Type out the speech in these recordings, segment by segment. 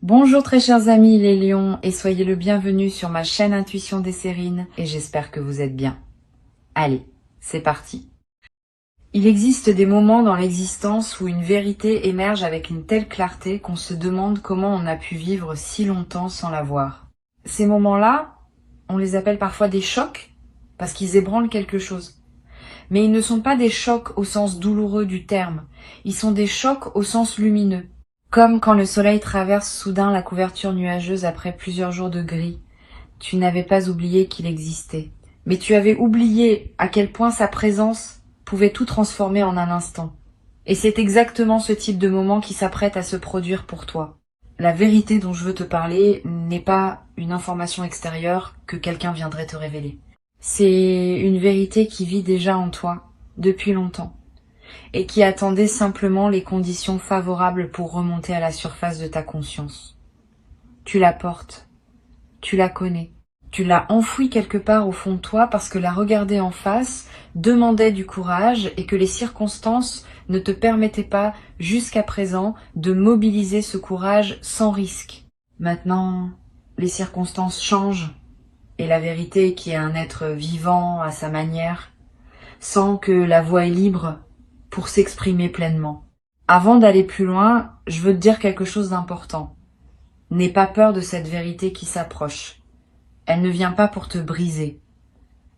Bonjour très chers amis les lions et soyez le bienvenu sur ma chaîne Intuition des Sérines et j'espère que vous êtes bien. Allez, c'est parti. Il existe des moments dans l'existence où une vérité émerge avec une telle clarté qu'on se demande comment on a pu vivre si longtemps sans la voir. Ces moments-là, on les appelle parfois des chocs parce qu'ils ébranlent quelque chose. Mais ils ne sont pas des chocs au sens douloureux du terme, ils sont des chocs au sens lumineux. Comme quand le soleil traverse soudain la couverture nuageuse après plusieurs jours de gris. Tu n'avais pas oublié qu'il existait. Mais tu avais oublié à quel point sa présence pouvait tout transformer en un instant. Et c'est exactement ce type de moment qui s'apprête à se produire pour toi. La vérité dont je veux te parler n'est pas une information extérieure que quelqu'un viendrait te révéler. C'est une vérité qui vit déjà en toi, depuis longtemps, et qui attendait simplement les conditions favorables pour remonter à la surface de ta conscience. Tu la portes, tu la connais, tu l'as enfouie quelque part au fond de toi parce que la regarder en face demandait du courage et que les circonstances ne te permettaient pas, jusqu'à présent, de mobiliser ce courage sans risque. Maintenant, les circonstances changent. Et la vérité, qui est un être vivant à sa manière, sent que la voie est libre pour s'exprimer pleinement. Avant d'aller plus loin, je veux te dire quelque chose d'important. N'aie pas peur de cette vérité qui s'approche. Elle ne vient pas pour te briser.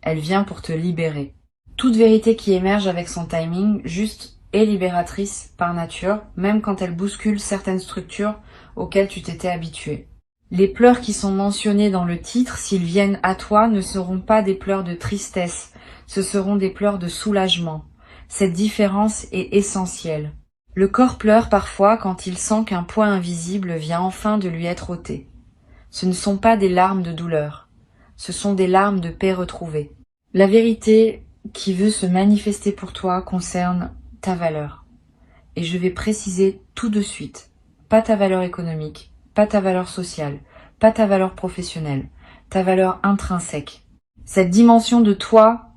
Elle vient pour te libérer. Toute vérité qui émerge avec son timing juste est libératrice par nature, même quand elle bouscule certaines structures auxquelles tu t'étais habitué. Les pleurs qui sont mentionnés dans le titre, s'ils viennent à toi, ne seront pas des pleurs de tristesse, ce seront des pleurs de soulagement. Cette différence est essentielle. Le corps pleure parfois quand il sent qu'un poids invisible vient enfin de lui être ôté. Ce ne sont pas des larmes de douleur, ce sont des larmes de paix retrouvée. La vérité qui veut se manifester pour toi concerne ta valeur. Et je vais préciser tout de suite, pas ta valeur économique, pas ta valeur sociale, pas ta valeur professionnelle, ta valeur intrinsèque. Cette dimension de toi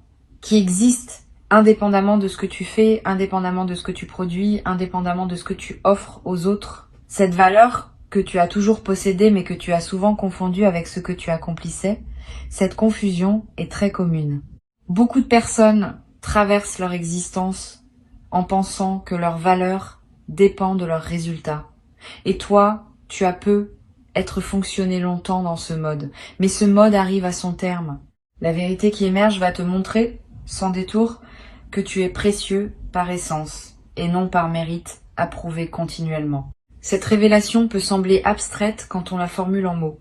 qui existe indépendamment de ce que tu fais, indépendamment de ce que tu produis, indépendamment de ce que tu offres aux autres. Cette valeur que tu as toujours possédée mais que tu as souvent confondue avec ce que tu accomplissais, cette confusion est très commune. Beaucoup de personnes traversent leur existence en pensant que leur valeur dépend de leurs résultats. Et toi, tu as peu être fonctionné longtemps dans ce mode. Mais ce mode arrive à son terme. La vérité qui émerge va te montrer, sans détour, que tu es précieux par essence et non par mérite approuvé continuellement. Cette révélation peut sembler abstraite quand on la formule en mots.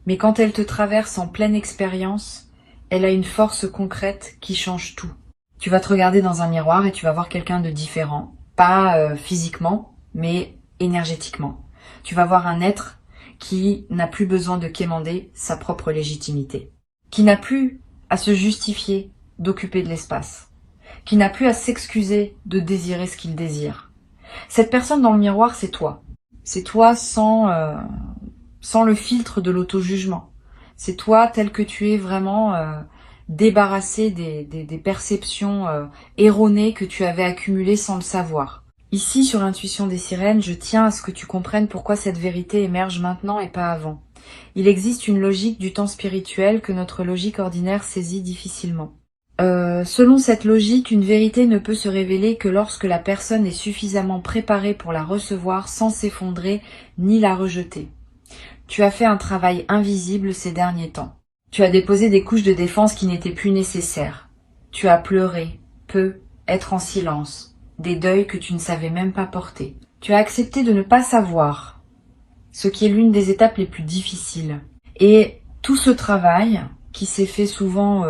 Mais quand elle te traverse en pleine expérience, elle a une force concrète qui change tout. Tu vas te regarder dans un miroir et tu vas voir quelqu'un de différent. Pas physiquement, mais énergétiquement. Tu vas voir un être qui n'a plus besoin de quémander sa propre légitimité. Qui n'a plus à se justifier d'occuper de l'espace. Qui n'a plus à s'excuser de désirer ce qu'il désire. Cette personne dans le miroir, c'est toi. C'est toi sans le filtre de l'auto-jugement. C'est toi tel que tu es vraiment débarrassé des perceptions erronées que tu avais accumulées sans le savoir. Ici, sur Intuition des Sirènes, je tiens à ce que tu comprennes pourquoi cette vérité émerge maintenant et pas avant. Il existe une logique du temps spirituel que notre logique ordinaire saisit difficilement. Selon cette logique, une vérité ne peut se révéler que lorsque la personne est suffisamment préparée pour la recevoir sans s'effondrer ni la rejeter. Tu as fait un travail invisible ces derniers temps. Tu as déposé des couches de défense qui n'étaient plus nécessaires. Tu as pleuré, peu, être en silence, des deuils que tu ne savais même pas porter. Tu as accepté de ne pas savoir, ce qui est l'une des étapes les plus difficiles. Et tout ce travail, qui s'est fait souvent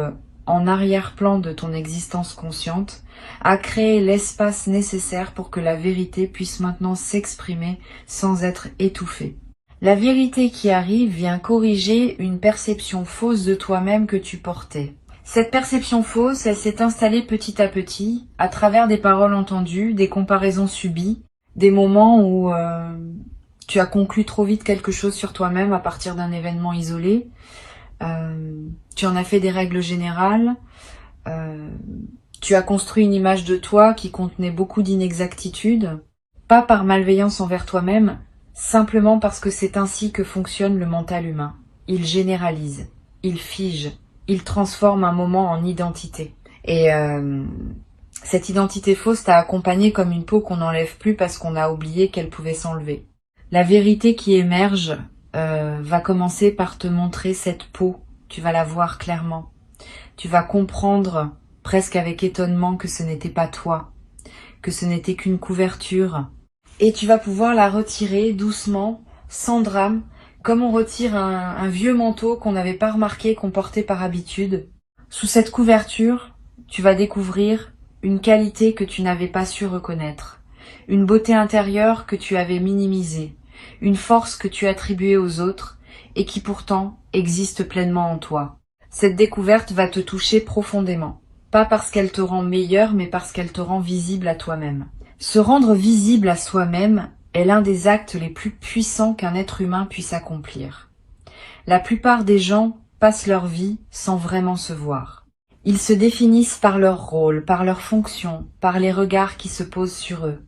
en arrière-plan de ton existence consciente, a créé l'espace nécessaire pour que la vérité puisse maintenant s'exprimer sans être étouffée. La vérité qui arrive vient corriger une perception fausse de toi-même que tu portais. Cette perception fausse, elle s'est installée petit à petit, à travers des paroles entendues, des comparaisons subies, des moments où tu as conclu trop vite quelque chose sur toi-même à partir d'un événement isolé. Tu en as fait des règles générales. Tu as construit une image de toi qui contenait beaucoup d'inexactitudes, pas par malveillance envers toi-même, simplement parce que c'est ainsi que fonctionne le mental humain. Il généralise, il fige, il transforme un moment en identité. Et cette identité fausse t'a accompagné comme une peau qu'on n'enlève plus parce qu'on a oublié qu'elle pouvait s'enlever. La vérité qui émerge va commencer par te montrer cette peau. Tu vas la voir clairement. Tu vas comprendre presque avec étonnement que ce n'était pas toi, que ce n'était qu'une couverture. Et tu vas pouvoir la retirer doucement, sans drame, comme on retire un vieux manteau qu'on n'avait pas remarqué qu'on portait par habitude. Sous cette couverture, tu vas découvrir une qualité que tu n'avais pas su reconnaître, une beauté intérieure que tu avais minimisée, une force que tu attribuais aux autres et qui pourtant existe pleinement en toi. Cette découverte va te toucher profondément, pas parce qu'elle te rend meilleur, mais parce qu'elle te rend visible à toi-même. Se rendre visible à soi-même est l'un des actes les plus puissants qu'un être humain puisse accomplir. La plupart des gens passent leur vie sans vraiment se voir. Ils se définissent par leur rôle, par leur fonction, par les regards qui se posent sur eux.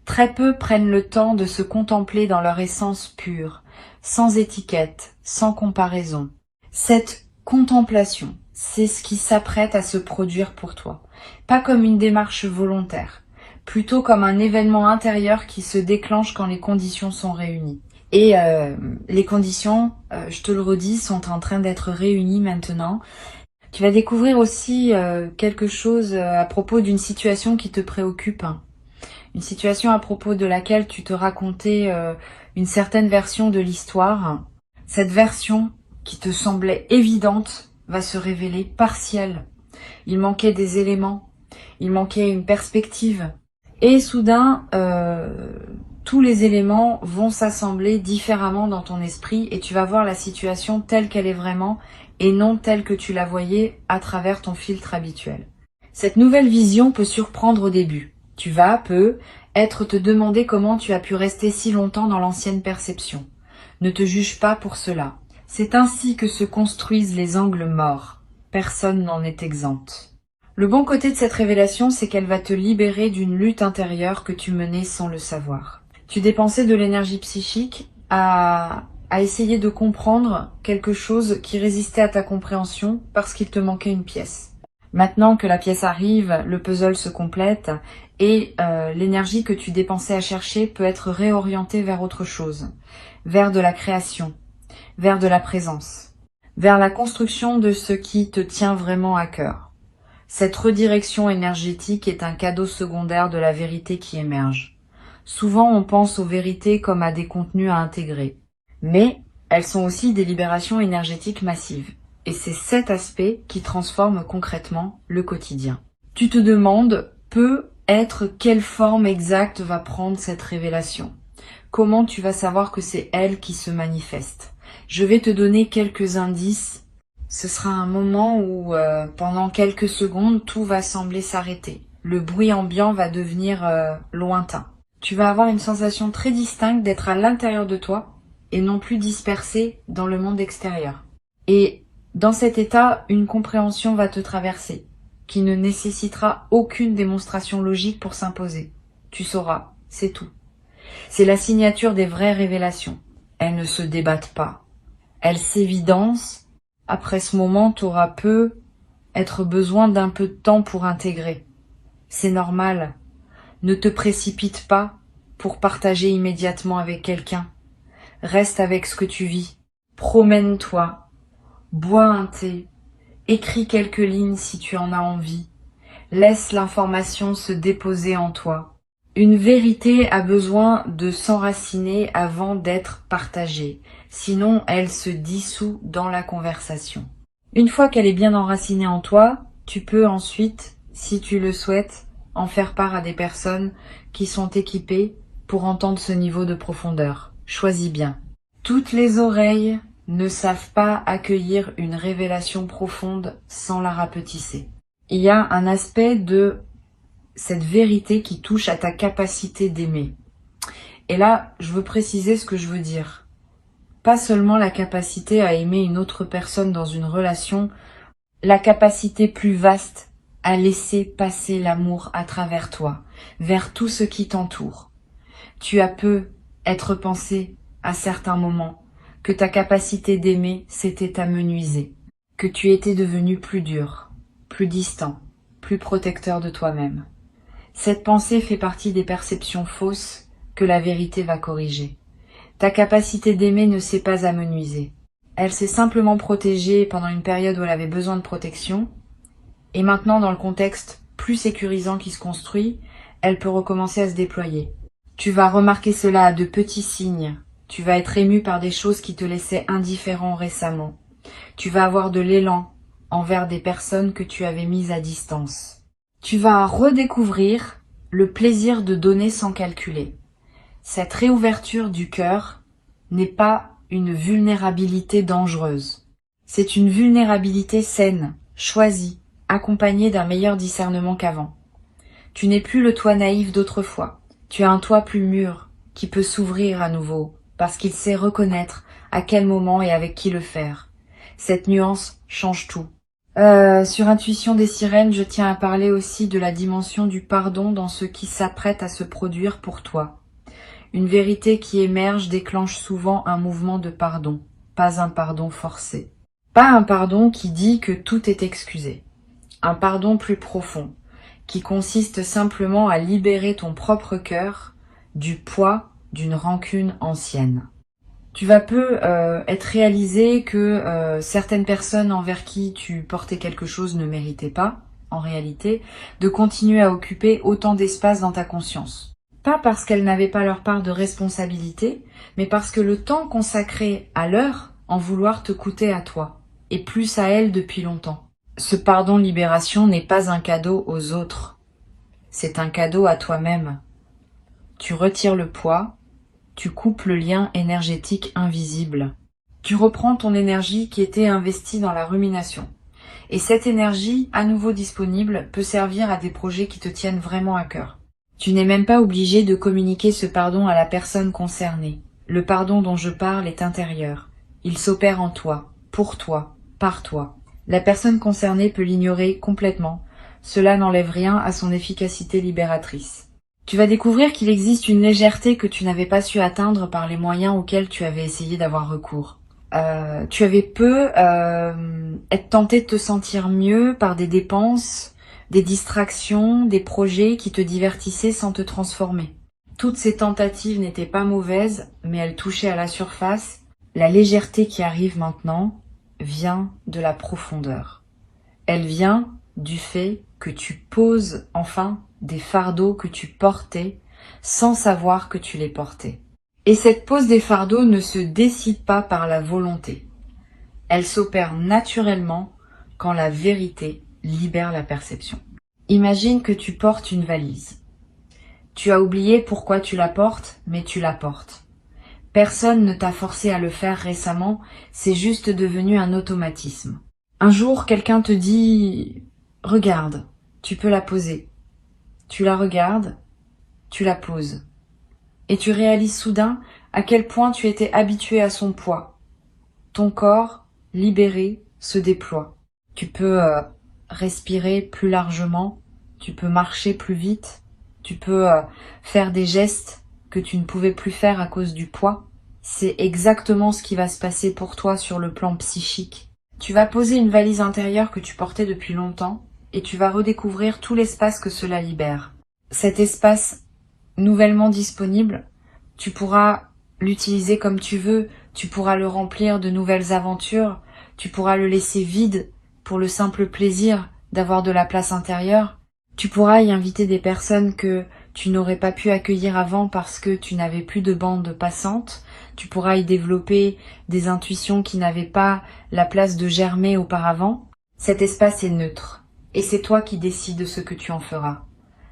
Très peu prennent le temps de se contempler dans leur essence pure, sans étiquette, sans comparaison. Cette contemplation, c'est ce qui s'apprête à se produire pour toi. Pas comme une démarche volontaire, plutôt comme un événement intérieur qui se déclenche quand les conditions sont réunies. Et les conditions, je te le redis, sont en train d'être réunies maintenant. Tu vas découvrir aussi quelque chose à propos d'une situation qui te préoccupe. Une situation à propos de laquelle tu te racontais une certaine version de l'histoire. Cette version qui te semblait évidente va se révéler partielle. Il manquait des éléments, il manquait une perspective. Et soudain, tous les éléments vont s'assembler différemment dans ton esprit et tu vas voir la situation telle qu'elle est vraiment et non telle que tu la voyais à travers ton filtre habituel. Cette nouvelle vision peut surprendre au début. Tu vas, te demander comment tu as pu rester si longtemps dans l'ancienne perception. Ne te juge pas pour cela. C'est ainsi que se construisent les angles morts. Personne n'en est exempt. Le bon côté de cette révélation, c'est qu'elle va te libérer d'une lutte intérieure que tu menais sans le savoir. Tu dépensais de l'énergie psychique à essayer de comprendre quelque chose qui résistait à ta compréhension parce qu'il te manquait une pièce. Maintenant que la pièce arrive, le puzzle se complète et l'énergie que tu dépensais à chercher peut être réorientée vers autre chose, vers de la création, vers de la présence, vers la construction de ce qui te tient vraiment à cœur. Cette redirection énergétique est un cadeau secondaire de la vérité qui émerge. Souvent, on pense aux vérités comme à des contenus à intégrer, mais elles sont aussi des libérations énergétiques massives. Et c'est cet aspect qui transforme concrètement le quotidien. Tu te demandes, quelle forme exacte va prendre cette révélation? Comment tu vas savoir que c'est elle qui se manifeste? Je vais te donner quelques indices. Ce sera un moment où, pendant quelques secondes, tout va sembler s'arrêter. Le bruit ambiant va devenir lointain. Tu vas avoir une sensation très distincte d'être à l'intérieur de toi et non plus dispersé dans le monde extérieur. Et dans cet état, une compréhension va te traverser, qui ne nécessitera aucune démonstration logique pour s'imposer. Tu sauras, c'est tout. C'est la signature des vraies révélations. Elles ne se débattent pas. Elles s'évidencent. Après ce moment, tu auras être besoin d'un peu de temps pour intégrer. C'est normal. Ne te précipite pas pour partager immédiatement avec quelqu'un. Reste avec ce que tu vis. Promène-toi. Bois un thé, écris quelques lignes si tu en as envie, laisse l'information se déposer en toi. Une vérité a besoin de s'enraciner avant d'être partagée, sinon elle se dissout dans la conversation. Une fois qu'elle est bien enracinée en toi, tu peux ensuite, si tu le souhaites, en faire part à des personnes qui sont équipées pour entendre ce niveau de profondeur. Choisis bien. Toutes les oreilles ne savent pas accueillir une révélation profonde sans la rapetisser. Il y a un aspect de cette vérité qui touche à ta capacité d'aimer. Et là, je veux préciser ce que je veux dire. Pas seulement la capacité à aimer une autre personne dans une relation, la capacité plus vaste à laisser passer l'amour à travers toi, vers tout ce qui t'entoure. Tu as être pensé à certains moments que ta capacité d'aimer s'était amenuisée, que tu étais devenu plus dur, plus distant, plus protecteur de toi-même. Cette pensée fait partie des perceptions fausses que la vérité va corriger. Ta capacité d'aimer ne s'est pas amenuisée. Elle s'est simplement protégée pendant une période où elle avait besoin de protection, et maintenant, dans le contexte plus sécurisant qui se construit, elle peut recommencer à se déployer. Tu vas remarquer cela à de petits signes. Tu vas être ému par des choses qui te laissaient indifférent récemment. Tu vas avoir de l'élan envers des personnes que tu avais mises à distance. Tu vas redécouvrir le plaisir de donner sans calculer. Cette réouverture du cœur n'est pas une vulnérabilité dangereuse. C'est une vulnérabilité saine, choisie, accompagnée d'un meilleur discernement qu'avant. Tu n'es plus le toi naïf d'autrefois. Tu as un toi plus mûr, qui peut s'ouvrir à nouveau, parce qu'il sait reconnaître à quel moment et avec qui le faire. Cette nuance change tout. Sur Intuition des sirènes, je tiens à parler aussi de la dimension du pardon dans ce qui s'apprête à se produire pour toi. Une vérité qui émerge déclenche souvent un mouvement de pardon, pas un pardon forcé. Pas un pardon qui dit que tout est excusé. Un pardon plus profond, qui consiste simplement à libérer ton propre cœur du poids d'une rancune ancienne. Tu vas peu être réalisé que certaines personnes envers qui tu portais quelque chose ne méritaient pas, en réalité, de continuer à occuper autant d'espace dans ta conscience. Pas parce qu'elles n'avaient pas leur part de responsabilité, mais parce que le temps consacré à leur en vouloir te coûtait à toi, et plus à elles depuis longtemps. Ce pardon-libération n'est pas un cadeau aux autres, c'est un cadeau à toi-même. Tu retires le poids, tu coupes le lien énergétique invisible. Tu reprends ton énergie qui était investie dans la rumination. Et cette énergie, à nouveau disponible, peut servir à des projets qui te tiennent vraiment à cœur. Tu n'es même pas obligé de communiquer ce pardon à la personne concernée. Le pardon dont je parle est intérieur. Il s'opère en toi, pour toi, par toi. La personne concernée peut l'ignorer complètement. Cela n'enlève rien à son efficacité libératrice. Tu vas découvrir qu'il existe une légèreté que tu n'avais pas su atteindre par les moyens auxquels tu avais essayé d'avoir recours. Tu avais peu être tenté de te sentir mieux par des dépenses, des distractions, des projets qui te divertissaient sans te transformer. Toutes ces tentatives n'étaient pas mauvaises, mais elles touchaient à la surface. La légèreté qui arrive maintenant vient de la profondeur. Elle vient du fait que tu poses enfin des fardeaux que tu portais sans savoir que tu les portais. Et cette pose des fardeaux ne se décide pas par la volonté. Elle s'opère naturellement quand la vérité libère la perception. Imagine que tu portes une valise. Tu as oublié pourquoi tu la portes, mais tu la portes. Personne ne t'a forcé à le faire récemment, c'est juste devenu un automatisme. Un jour, quelqu'un te dit « Regarde, tu peux la poser ». Tu la regardes, tu la poses. Et tu réalises soudain à quel point tu étais habitué à son poids. Ton corps, libéré, se déploie. Tu peux respirer plus largement, tu peux marcher plus vite, tu peux faire des gestes que tu ne pouvais plus faire à cause du poids. C'est exactement ce qui va se passer pour toi sur le plan psychique. Tu vas poser une valise intérieure que tu portais depuis longtemps et tu vas redécouvrir tout l'espace que cela libère. Cet espace nouvellement disponible, tu pourras l'utiliser comme tu veux, tu pourras le remplir de nouvelles aventures, tu pourras le laisser vide pour le simple plaisir d'avoir de la place intérieure. Tu pourras y inviter des personnes que tu n'aurais pas pu accueillir avant parce que tu n'avais plus de bande passante. Tu pourras y développer des intuitions qui n'avaient pas la place de germer auparavant. Cet espace est neutre. Et c'est toi qui décides ce que tu en feras.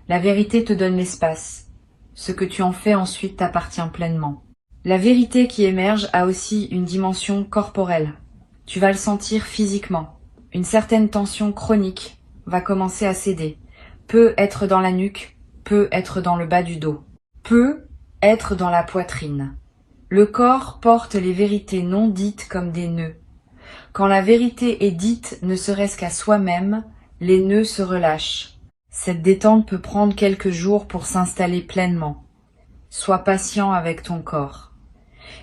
La vérité te donne l'espace. Ce que tu en fais ensuite t'appartient pleinement. La vérité qui émerge a aussi une dimension corporelle. Tu vas le sentir physiquement. Une certaine tension chronique va commencer à céder. Peut être dans la nuque, peut être dans le bas du dos, peut être dans la poitrine. Le corps porte les vérités non dites comme des nœuds. Quand la vérité est dite ne serait-ce qu'à soi-même, les nœuds se relâchent. Cette détente peut prendre quelques jours pour s'installer pleinement. Sois patient avec ton corps.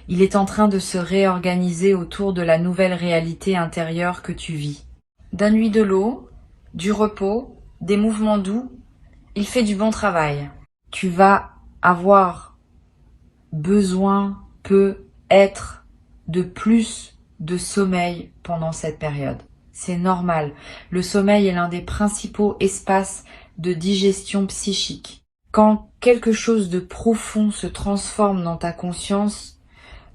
Il est en train de se réorganiser autour de la nouvelle réalité intérieure que tu vis. Donne-lui de l'eau, du repos, des mouvements doux. Il fait du bon travail. Tu vas avoir besoin, peut-être, de plus de sommeil pendant cette période. C'est normal. Le sommeil est l'un des principaux espaces de digestion psychique. Quand quelque chose de profond se transforme dans ta conscience,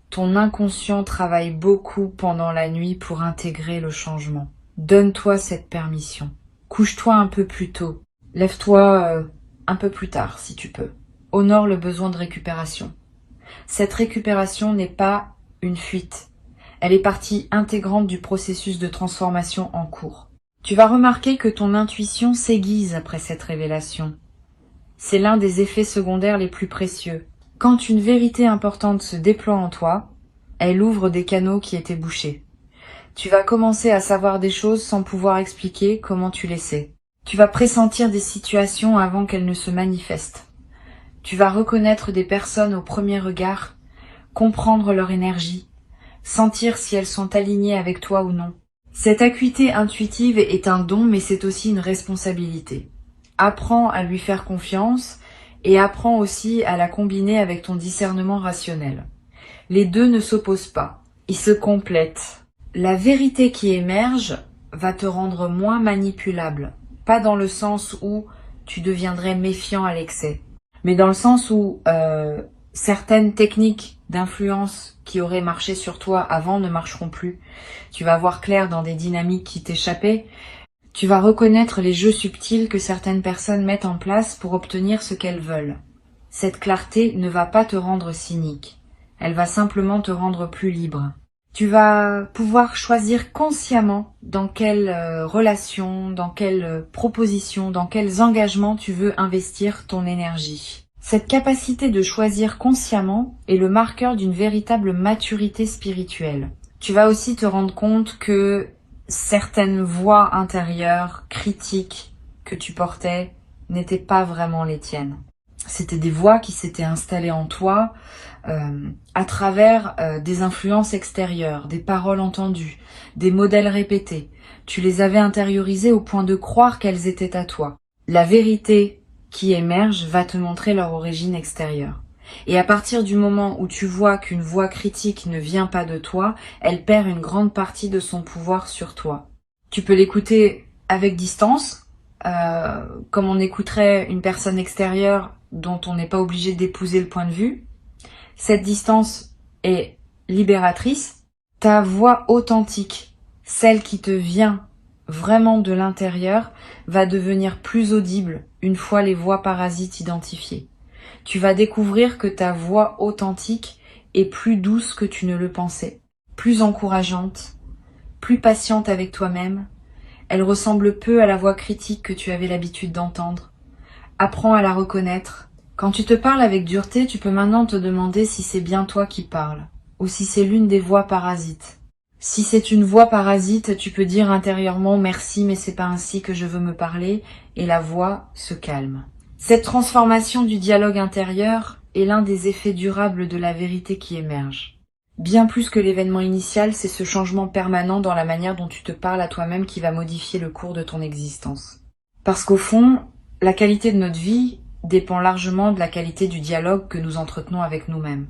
ton inconscient travaille beaucoup pendant la nuit pour intégrer le changement. Donne-toi cette permission. Couche-toi un peu plus tôt. Lève-toi un peu plus tard si tu peux. Honore le besoin de récupération. Cette récupération n'est pas une fuite. Elle est partie intégrante du processus de transformation en cours. Tu vas remarquer que ton intuition s'aiguise après cette révélation. C'est l'un des effets secondaires les plus précieux. Quand une vérité importante se déploie en toi, elle ouvre des canaux qui étaient bouchés. Tu vas commencer à savoir des choses sans pouvoir expliquer comment tu les sais. Tu vas pressentir des situations avant qu'elles ne se manifestent. Tu vas reconnaître des personnes au premier regard, comprendre leur énergie, sentir si elles sont alignées avec toi ou non. Cette acuité intuitive est un don, mais c'est aussi une responsabilité. Apprends à lui faire confiance et apprends aussi à la combiner avec ton discernement rationnel. Les deux ne s'opposent pas, ils se complètent. La vérité qui émerge va te rendre moins manipulable, pas dans le sens où tu deviendrais méfiant à l'excès, mais dans le sens où certaines techniques d'influence qui auraient marché sur toi avant ne marcheront plus. Tu vas voir clair dans des dynamiques qui t'échappaient. Tu vas reconnaître les jeux subtils que certaines personnes mettent en place pour obtenir ce qu'elles veulent. Cette clarté ne va pas te rendre cynique. Elle va simplement te rendre plus libre. Tu vas pouvoir choisir consciemment dans quelle relation, dans quelle proposition, dans quels engagements tu veux investir ton énergie. Cette capacité de choisir consciemment est le marqueur d'une véritable maturité spirituelle. Tu vas aussi te rendre compte que certaines voix intérieures, critiques que tu portais n'étaient pas vraiment les tiennes. C'était des voix qui s'étaient installées en toi à travers des influences extérieures, des paroles entendues, des modèles répétés. Tu les avais intériorisées au point de croire qu'elles étaient à toi. La vérité qui émerge va te montrer leur origine extérieure. Et à partir du moment où tu vois qu'une voix critique ne vient pas de toi, elle perd une grande partie de son pouvoir sur toi. Tu peux l'écouter avec distance, comme on écouterait une personne extérieure dont on n'est pas obligé d'épouser le point de vue. Cette distance est libératrice. Ta voix authentique, celle qui te vient vraiment de l'intérieur, va devenir plus audible une fois les voix parasites identifiées. Tu vas découvrir que ta voix authentique est plus douce que tu ne le pensais, plus encourageante, plus patiente avec toi-même. Elle ressemble peu à la voix critique que tu avais l'habitude d'entendre. Apprends à la reconnaître. Quand tu te parles avec dureté, tu peux maintenant te demander si c'est bien toi qui parles, ou si c'est l'une des voix parasites. Si c'est une voix parasite, tu peux dire intérieurement « merci, mais c'est pas ainsi que je veux me parler » et la voix se calme. Cette transformation du dialogue intérieur est l'un des effets durables de la vérité qui émerge. Bien plus que l'événement initial, c'est ce changement permanent dans la manière dont tu te parles à toi-même qui va modifier le cours de ton existence. Parce qu'au fond, la qualité de notre vie dépend largement de la qualité du dialogue que nous entretenons avec nous-mêmes.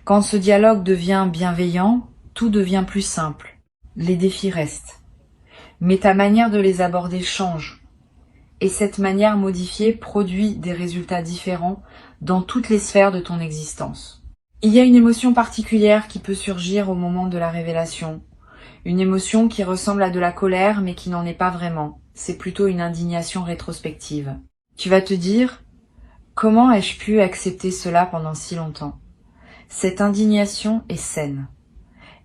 Quand ce dialogue devient bienveillant, tout devient plus simple. Les défis restent. Mais ta manière de les aborder change. Et cette manière modifiée produit des résultats différents dans toutes les sphères de ton existence. Il y a une émotion particulière qui peut surgir au moment de la révélation. Une émotion qui ressemble à de la colère mais qui n'en est pas vraiment. C'est plutôt une indignation rétrospective. Tu vas te dire « Comment ai-je pu accepter cela pendant si longtemps ?» Cette indignation est saine.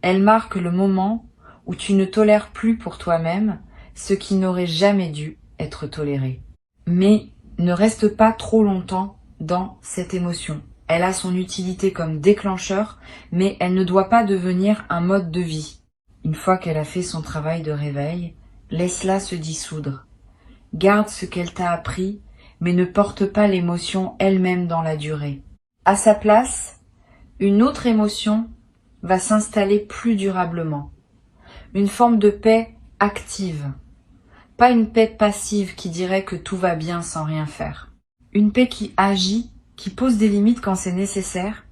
Elle marque le moment où tu ne tolères plus pour toi-même ce qui n'aurait jamais dû être toléré. Mais ne reste pas trop longtemps dans cette émotion. Elle a son utilité comme déclencheur, mais elle ne doit pas devenir un mode de vie. Une fois qu'elle a fait son travail de réveil, laisse-la se dissoudre. Garde ce qu'elle t'a appris, mais ne porte pas l'émotion elle-même dans la durée. À sa place, une autre émotion va s'installer plus durablement. Une forme de paix active. Pas une paix passive qui dirait que tout va bien sans rien faire. Une paix qui agit, qui pose des limites quand c'est nécessaire,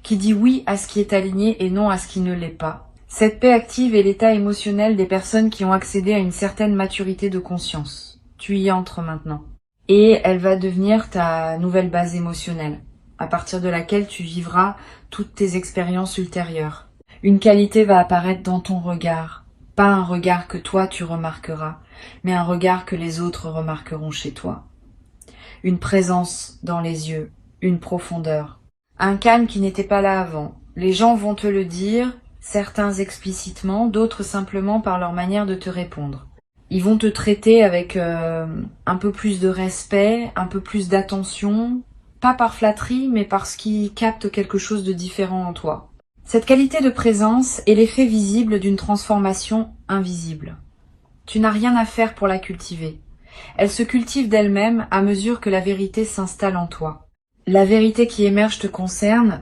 qui dit oui à ce qui est aligné et non à ce qui ne l'est pas. Cette paix active est l'état émotionnel des personnes qui ont accédé à une certaine maturité de conscience. Tu y entres maintenant. Et elle va devenir ta nouvelle base émotionnelle, à partir de laquelle tu vivras toutes tes expériences ultérieures. Une qualité va apparaître dans ton regard. Pas un regard que toi tu remarqueras, mais un regard que les autres remarqueront chez toi. Une présence dans les yeux, une profondeur. Un calme qui n'était pas là avant. Les gens vont te le dire, certains explicitement, d'autres simplement par leur manière de te répondre. Ils vont te traiter avec un peu plus de respect, un peu plus d'attention, pas par flatterie, mais parce qu'ils captent quelque chose de différent en toi. Cette qualité de présence est l'effet visible d'une transformation invisible. Tu n'as rien à faire pour la cultiver. Elle se cultive d'elle-même à mesure que la vérité s'installe en toi. La vérité qui émerge te concerne,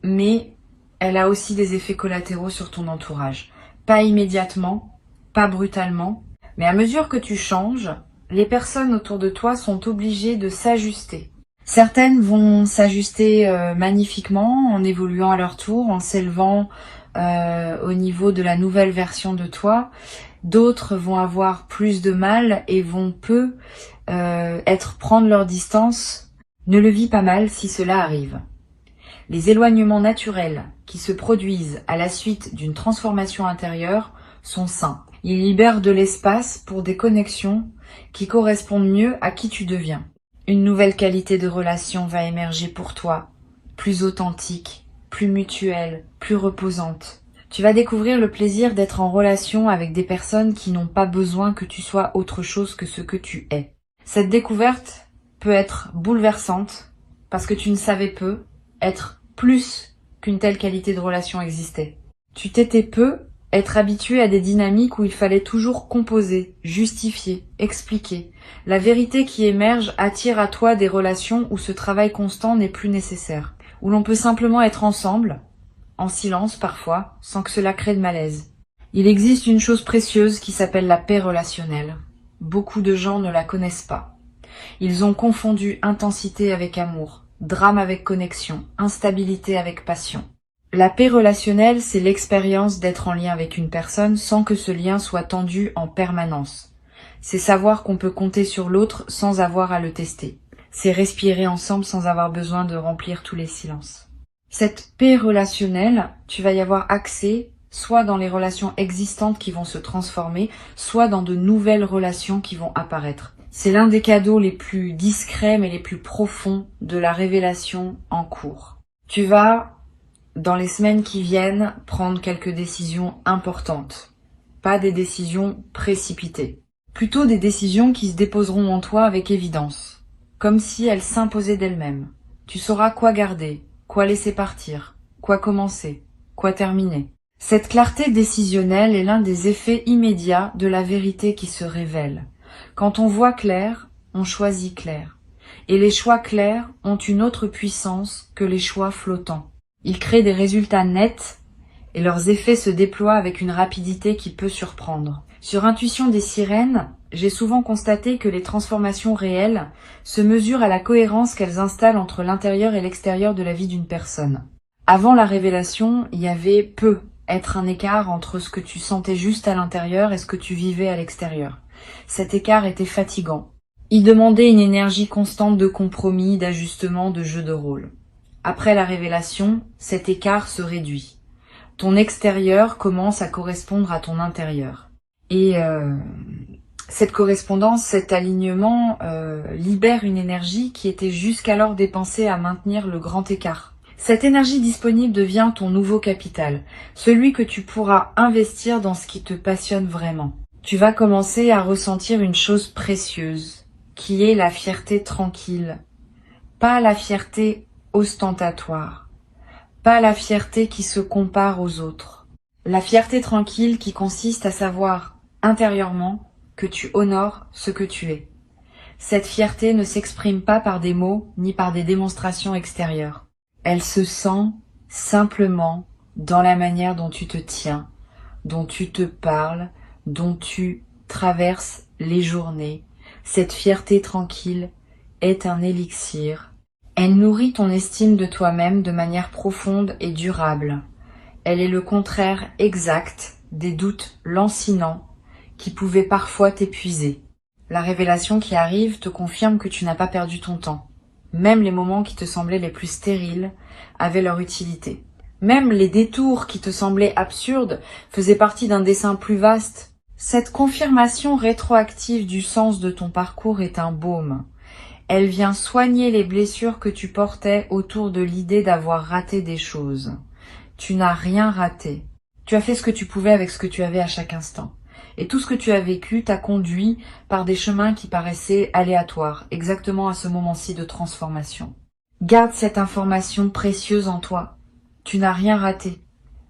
mais elle a aussi des effets collatéraux sur ton entourage. Pas immédiatement, pas brutalement, mais à mesure que tu changes, les personnes autour de toi sont obligées de s'ajuster. Certaines vont s'ajuster magnifiquement en évoluant à leur tour, en s'élevant au niveau de la nouvelle version de toi. D'autres vont avoir plus de mal et vont prendre leur distance. Ne le vis pas mal si cela arrive. Les éloignements naturels qui se produisent à la suite d'une transformation intérieure sont sains. Ils libèrent de l'espace pour des connexions qui correspondent mieux à qui tu deviens. Une nouvelle qualité de relation va émerger pour toi, plus authentique, plus mutuelle, plus reposante. Tu vas découvrir le plaisir d'être en relation avec des personnes qui n'ont pas besoin que tu sois autre chose que ce que tu es. Cette découverte peut être bouleversante parce que tu ne savais peu être plus qu'une telle qualité de relation existait. Tu t'étais peu être habitué à des dynamiques où il fallait toujours composer, justifier, expliquer. La vérité qui émerge attire à toi des relations où ce travail constant n'est plus nécessaire, où l'on peut simplement être ensemble, en silence parfois, sans que cela crée de malaise. Il existe une chose précieuse qui s'appelle la paix relationnelle. Beaucoup de gens ne la connaissent pas. Ils ont confondu intensité avec amour, drame avec connexion, instabilité avec passion. La paix relationnelle, c'est l'expérience d'être en lien avec une personne sans que ce lien soit tendu en permanence. C'est savoir qu'on peut compter sur l'autre sans avoir à le tester. C'est respirer ensemble sans avoir besoin de remplir tous les silences. Cette paix relationnelle, tu vas y avoir accès soit dans les relations existantes qui vont se transformer, soit dans de nouvelles relations qui vont apparaître. C'est l'un des cadeaux les plus discrets mais les plus profonds de la révélation en cours. Tu vas, dans les semaines qui viennent, prendre quelques décisions importantes. Pas des décisions précipitées. Plutôt des décisions qui se déposeront en toi avec évidence. Comme si elles s'imposaient d'elles-mêmes. Tu sauras quoi garder, quoi laisser partir, quoi commencer, quoi terminer. Cette clarté décisionnelle est l'un des effets immédiats de la vérité qui se révèle. Quand on voit clair, on choisit clair. Et les choix clairs ont une autre puissance que les choix flottants. Ils créent des résultats nets et leurs effets se déploient avec une rapidité qui peut surprendre. Sur Intuition des sirènes, j'ai souvent constaté que les transformations réelles se mesurent à la cohérence qu'elles installent entre l'intérieur et l'extérieur de la vie d'une personne. Avant la révélation, il y avait être un écart entre ce que tu sentais juste à l'intérieur et ce que tu vivais à l'extérieur. Cet écart était fatigant. Il demandait une énergie constante de compromis, d'ajustement, de jeu de rôle. Après la révélation, cet écart se réduit. Ton extérieur commence à correspondre à ton intérieur. Et cette correspondance, cet alignement libère une énergie qui était jusqu'alors dépensée à maintenir le grand écart. Cette énergie disponible devient ton nouveau capital, celui que tu pourras investir dans ce qui te passionne vraiment. Tu vas commencer à ressentir une chose précieuse, qui est la fierté tranquille. Pas la fierté ostentatoire, pas la fierté qui se compare aux autres. La fierté tranquille qui consiste à savoir intérieurement que tu honores ce que tu es. Cette fierté ne s'exprime pas par des mots ni par des démonstrations extérieures. Elle se sent simplement dans la manière dont tu te tiens, dont tu te parles, dont tu traverses les journées. Cette fierté tranquille est un élixir. Elle nourrit ton estime de toi-même de manière profonde et durable. Elle est le contraire exact des doutes lancinants qui pouvaient parfois t'épuiser. La révélation qui arrive te confirme que tu n'as pas perdu ton temps. Même les moments qui te semblaient les plus stériles avaient leur utilité. Même les détours qui te semblaient absurdes faisaient partie d'un dessein plus vaste. Cette confirmation rétroactive du sens de ton parcours est un baume. Elle vient soigner les blessures que tu portais autour de l'idée d'avoir raté des choses. Tu n'as rien raté. Tu as fait ce que tu pouvais avec ce que tu avais à chaque instant. Et tout ce que tu as vécu t'a conduit par des chemins qui paraissaient aléatoires, exactement à ce moment-ci de transformation. Garde cette information précieuse en toi. Tu n'as rien raté.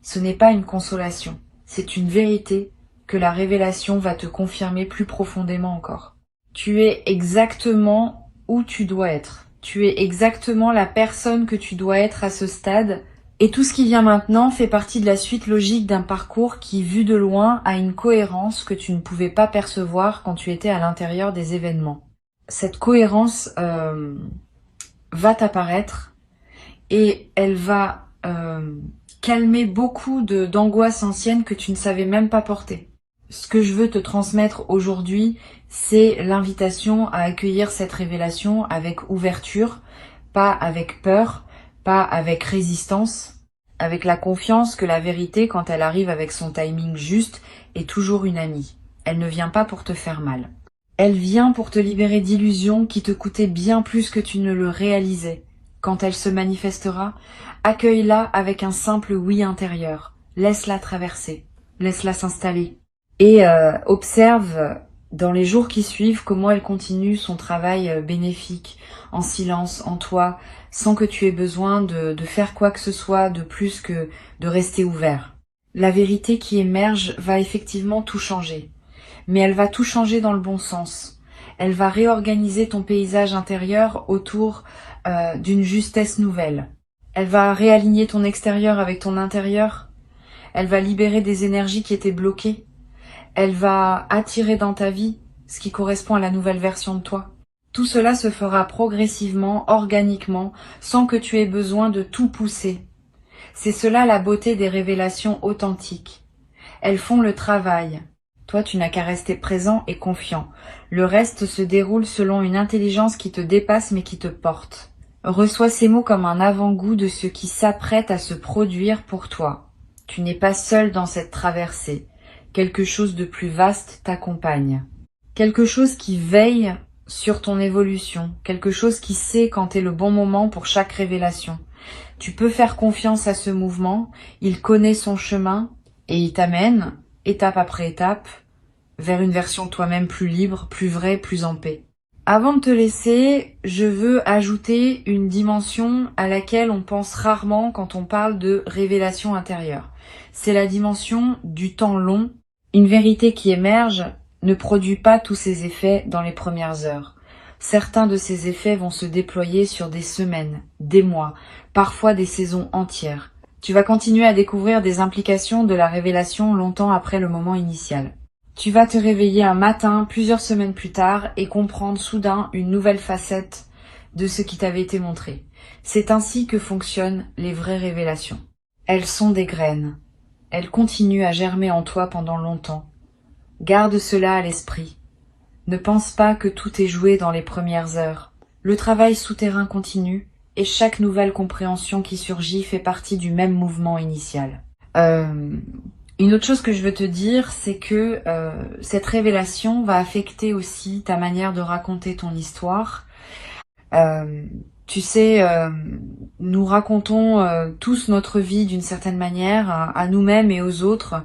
Ce n'est pas une consolation, c'est une vérité que la révélation va te confirmer plus profondément encore. Tu es exactement où tu dois être. Tu es exactement la personne que tu dois être à ce stade. Et tout ce qui vient maintenant fait partie de la suite logique d'un parcours qui, vu de loin, a une cohérence que tu ne pouvais pas percevoir quand tu étais à l'intérieur des événements. Cette cohérence va t'apparaître et elle va calmer beaucoup d'angoisses anciennes que tu ne savais même pas porter. Ce que je veux te transmettre aujourd'hui, c'est l'invitation à accueillir cette révélation avec ouverture, pas avec peur, pas avec résistance, avec la confiance que la vérité, quand elle arrive avec son timing juste, est toujours une amie. Elle ne vient pas pour te faire mal. Elle vient pour te libérer d'illusions qui te coûtaient bien plus que tu ne le réalisais. Quand elle se manifestera, accueille-la avec un simple oui intérieur. Laisse-la traverser, laisse-la s'installer. Et observe dans les jours qui suivent comment elle continue son travail bénéfique, en silence, en toi, sans que tu aies besoin de faire quoi que ce soit de plus que de rester ouvert. La vérité qui émerge va effectivement tout changer, mais elle va tout changer dans le bon sens. Elle va réorganiser ton paysage intérieur autour d'une justesse nouvelle. Elle va réaligner ton extérieur avec ton intérieur. Elle va libérer des énergies qui étaient bloquées. Elle va attirer dans ta vie ce qui correspond à la nouvelle version de toi. Tout cela se fera progressivement, organiquement, sans que tu aies besoin de tout pousser. C'est cela la beauté des révélations authentiques. Elles font le travail. Toi, tu n'as qu'à rester présent et confiant. Le reste se déroule selon une intelligence qui te dépasse mais qui te porte. Reçois ces mots comme un avant-goût de ce qui s'apprête à se produire pour toi. Tu n'es pas seul dans cette traversée. Quelque chose de plus vaste t'accompagne. Quelque chose qui veille sur ton évolution. Quelque chose qui sait quand est le bon moment pour chaque révélation. Tu peux faire confiance à ce mouvement. Il connaît son chemin et il t'amène, étape après étape, vers une version de toi-même plus libre, plus vraie, plus en paix. Avant de te laisser, je veux ajouter une dimension à laquelle on pense rarement quand on parle de révélation intérieure. C'est la dimension du temps long. Une vérité qui émerge ne produit pas tous ses effets dans les premières heures. Certains de ces effets vont se déployer sur des semaines, des mois, parfois des saisons entières. Tu vas continuer à découvrir des implications de la révélation longtemps après le moment initial. Tu vas te réveiller un matin, plusieurs semaines plus tard, et comprendre soudain une nouvelle facette de ce qui t'avait été montré. C'est ainsi que fonctionnent les vraies révélations. Elles sont des graines. Elles continuent à germer en toi pendant longtemps. Garde cela à l'esprit. Ne pense pas que tout est joué dans les premières heures. Le travail souterrain continue, et chaque nouvelle compréhension qui surgit fait partie du même mouvement initial. Une autre chose que je veux te dire, c'est que cette révélation va affecter aussi ta manière de raconter ton histoire. Tu sais, nous racontons tous notre vie d'une certaine manière, à nous-mêmes et aux autres.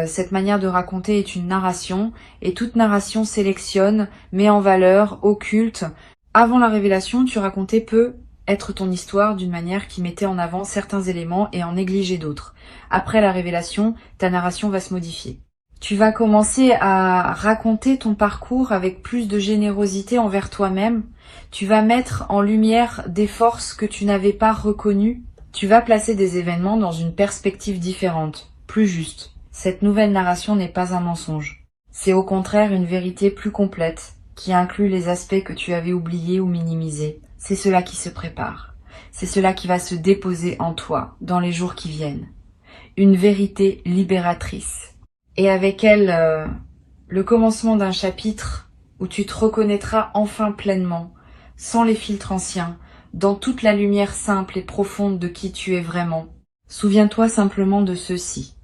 Cette manière de raconter est une narration, et toute narration sélectionne, met en valeur, occulte. Avant la révélation, tu racontais peu être ton histoire d'une manière qui mettait en avant certains éléments et en négligeait d'autres. Après la révélation, ta narration va se modifier. Tu vas commencer à raconter ton parcours avec plus de générosité envers toi-même. Tu vas mettre en lumière des forces que tu n'avais pas reconnues. Tu vas placer des événements dans une perspective différente, plus juste. Cette nouvelle narration n'est pas un mensonge. C'est au contraire une vérité plus complète, qui inclut les aspects que tu avais oubliés ou minimisés. C'est cela qui se prépare. C'est cela qui va se déposer en toi dans les jours qui viennent. Une vérité libératrice. Et avec elle, le commencement d'un chapitre où tu te reconnaîtras enfin pleinement, sans les filtres anciens, dans toute la lumière simple et profonde de qui tu es vraiment. Souviens-toi simplement de ceci.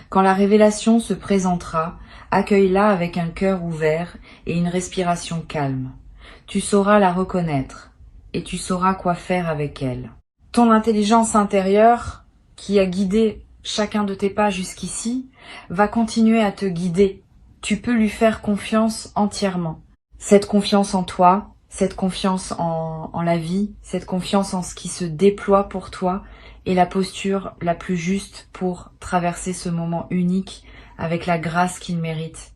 Quand la révélation se présentera, accueille-la avec un cœur ouvert et une respiration calme. Tu sauras la reconnaître et tu sauras quoi faire avec elle. Ton intelligence intérieure, qui a guidé chacun de tes pas jusqu'ici, va continuer à te guider. Tu peux lui faire confiance entièrement. Cette confiance en toi, cette confiance en la vie, cette confiance en ce qui se déploie pour toi est la posture la plus juste pour traverser ce moment unique avec la grâce qu'il mérite.